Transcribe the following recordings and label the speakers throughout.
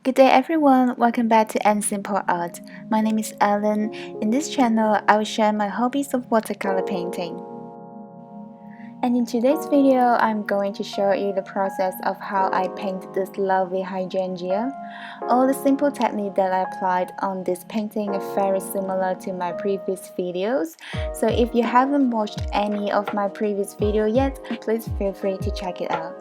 Speaker 1: Good day everyone, welcome back to Simple Art. My name is Ellen. In this channel, I will share my hobbies of watercolor painting. And in today's video, I'm going to show you the process of how I paint this lovely hydrangea. All the simple technique that I applied on this painting are very similar to my previous videos. So if you haven't watched any of my previous video yet, please feel free to check it out.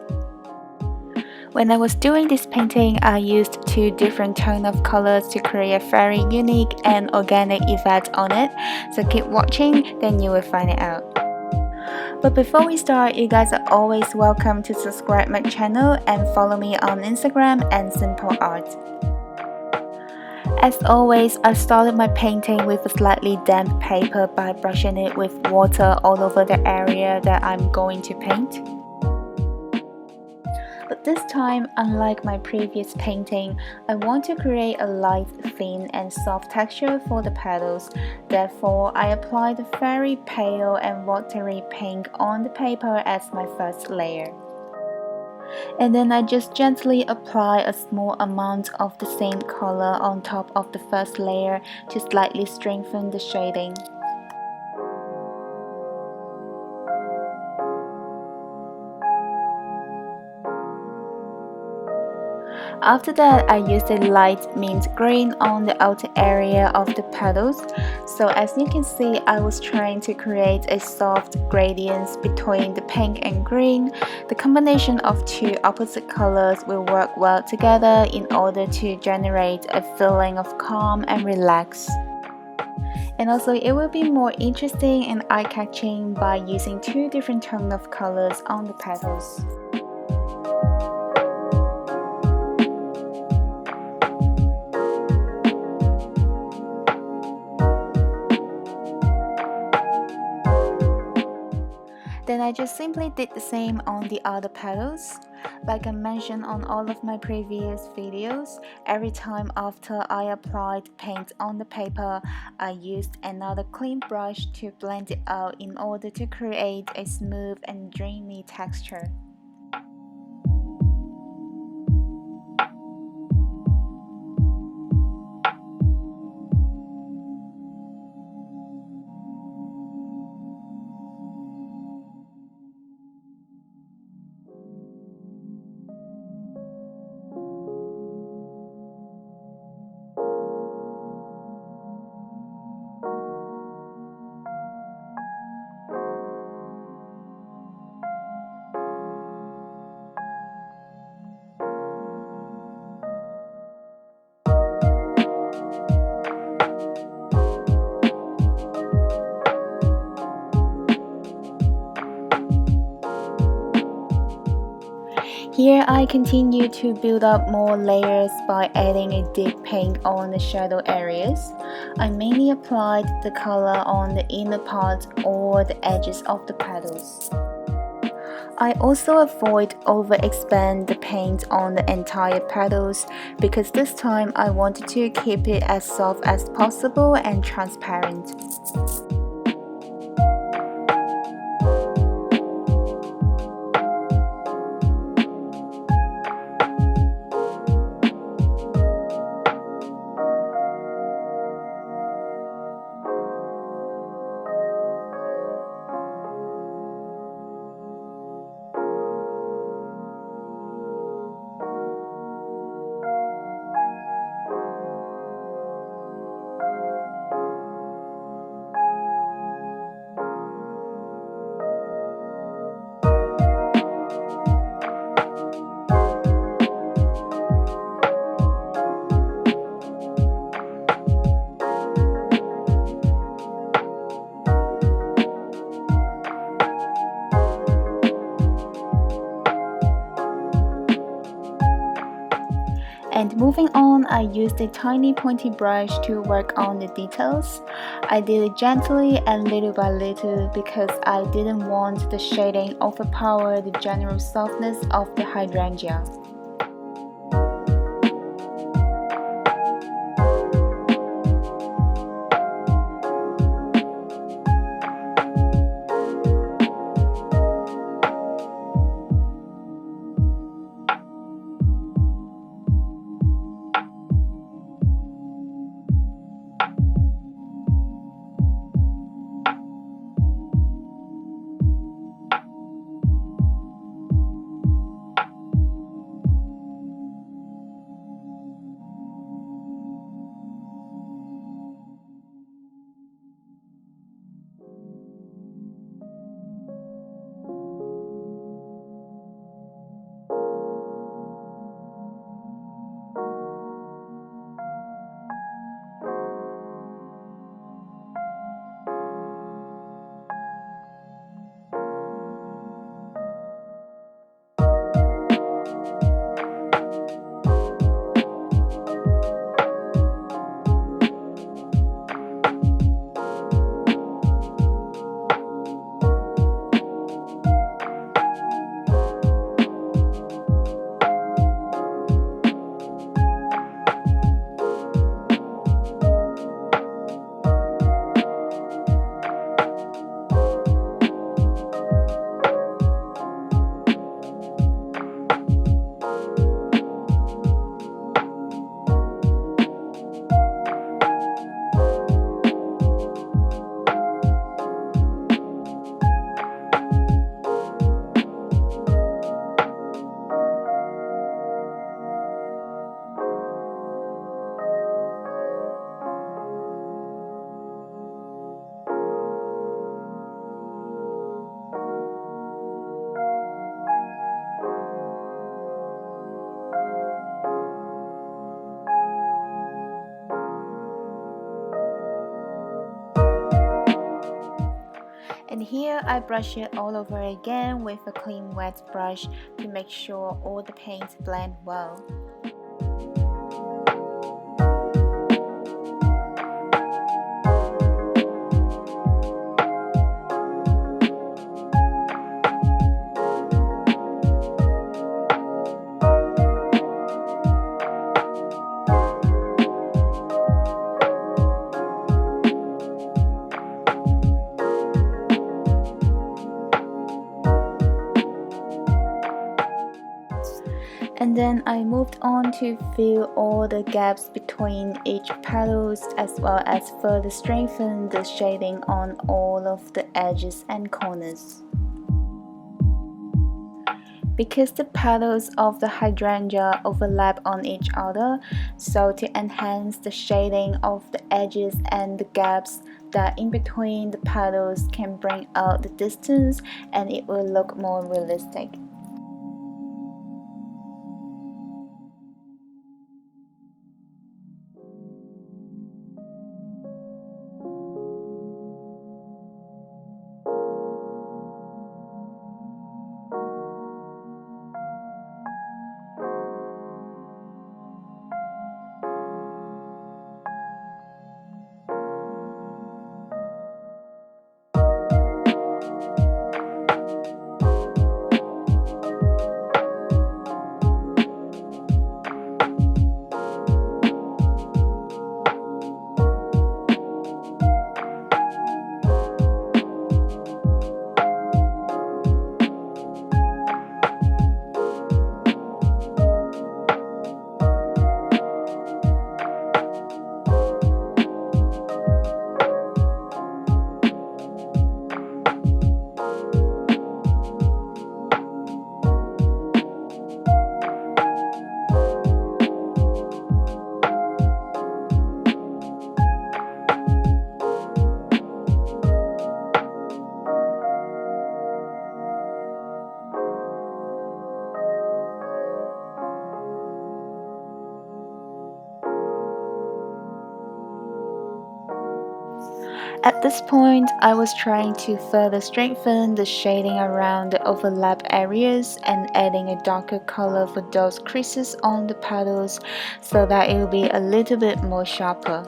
Speaker 1: When I was doing this painting, I used two different tones of colors to create a very unique and organic effect on it. So keep watching, then you will find it out. But before we start, you guys are always welcome to subscribe my channel and follow me on Instagram and Simple Art. As always, I started my painting with a slightly damp paper by brushing it with water all over the area that I'm going to paint. But this time, unlike my previous painting, I want to create a light, thin and soft texture for the petals. Therefore, I applied a very pale and watery pink on the paper as my first layer. And then I just gently apply a small amount of the same color on top of the first layer to slightly strengthen the shading. After that, I used a light mint green on the outer area of the petals. So as you can see, I was trying to create a soft gradient between the pink and green. The combination of two opposite colors will work well together in order to generate a feeling of calm and relax. And also it will be more interesting and eye-catching by using two different tones of colors on the petals. Then I just simply did the same on the other petals. Like I mentioned on all of my previous videos, every time after I applied paint on the paper, I used another clean brush to blend it out in order to create a smooth and dreamy texture. Here I continue to build up more layers by adding a deep pink on the shadow areas. I mainly applied the color on the inner part or the edges of the petals. I also avoid overexpand the paint on the entire petals because this time I wanted to keep it as soft as possible and transparent. And moving on, I used a tiny pointy brush to work on the details. I did it gently and little by little because I didn't want the shading overpower the general softness of the hydrangea. here I brush it all over again with a clean wet brush to make sure all the paints blend well. And then I moved on to fill all the gaps between each petals, as well as further strengthen the shading on all of the edges and corners. Because the petals of the hydrangea overlap on each other, so to enhance the shading of the edges and the gaps that in between the petals can bring out the distance and it will look more realistic. At this point, I was trying to further strengthen the shading around the overlap areas and adding a darker color for those creases on the petals so that it will be a little bit more sharper.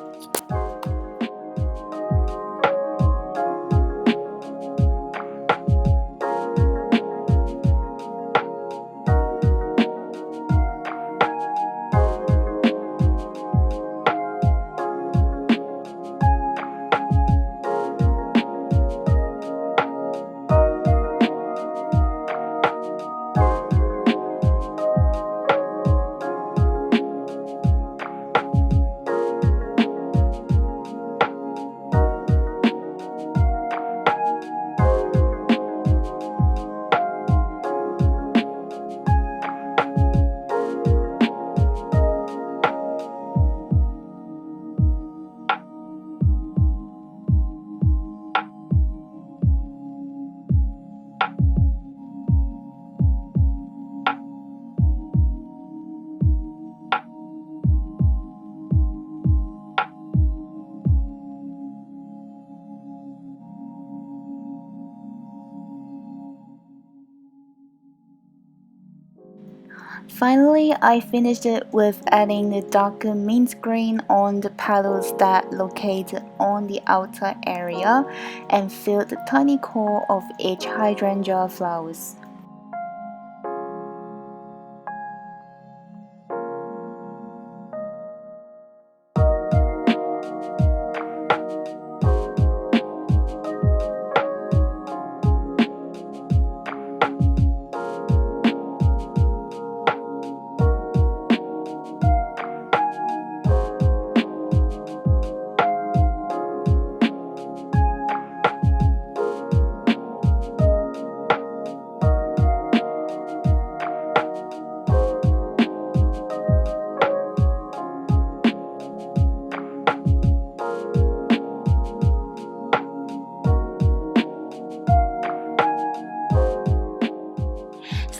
Speaker 1: Finally, I finished it with adding the darker mint green on the petals that located on the outer area and filled the tiny core of each hydrangea flowers.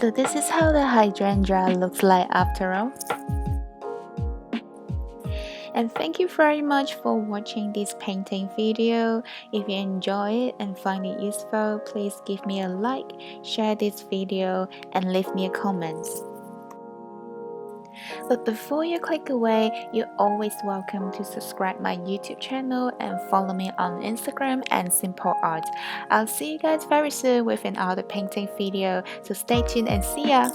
Speaker 1: So this is how the hydrangea looks like after all. And thank you very much for watching this painting video. If you enjoy it and find it useful, please give me a like, share this video, and leave me a comment. But before you click away, you're always welcome to subscribe my YouTube channel and follow me on Instagram and Simple Art. I'll see you guys very soon with another painting video, so stay tuned and see ya!